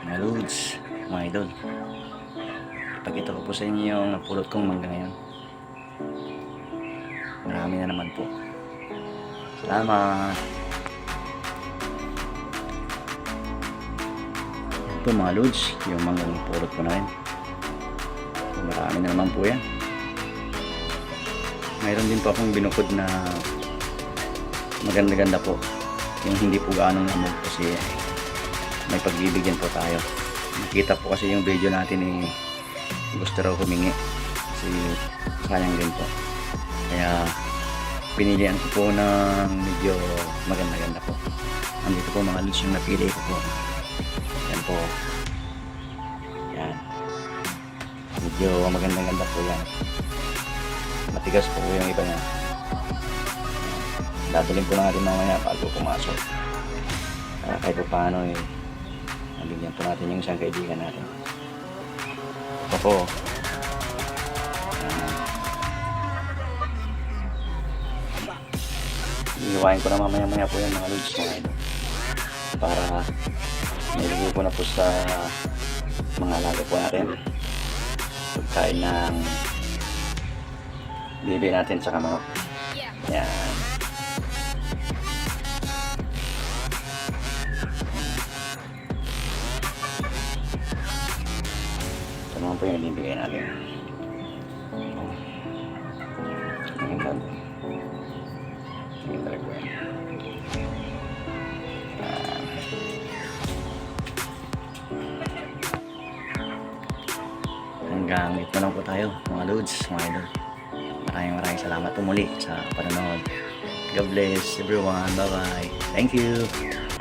Mga loads, mga idol. Ipakita ko po sa inyo yung napulot kong mangga ngayon. Marami na naman po. Salamat. Ito mga loads, yung manggang napulot ko na rin. Marami na naman po yan. Mayroon din po akong binukod na maganda-ganda po. Yung hindi po gaanong lamog kasi may pagbibigyan po tayo. Nakita po kasi yung video natin eh, gusto raw humingi kasi sayang din po, kaya pinilihan ko po ng medyo maganda-ganda po. Andito po mga lods yung napili ko po. Yan po, yan, medyo maganda-ganda po yan. Matigas po yung iba niya. Dadalhin po natin mamaya bago pumasok. Kaya kahit pa paano eh, nabigyan po natin yung isang kaibigan natin. Ito po. Iiwain ko na mamaya po yan mga lods mga ito. Para nilagay ko na po sa mga alaga po natin. Pagkain ng bibi natin sa manok. Yan. Ito naman po yung ibibigay natin. Ang ganda. Ang ganda po yan. Hanggang ito lang po tayo mga loads, mga idol. Maraming salamat po muli sa panonood. God bless everyone. Bye bye. Thank you.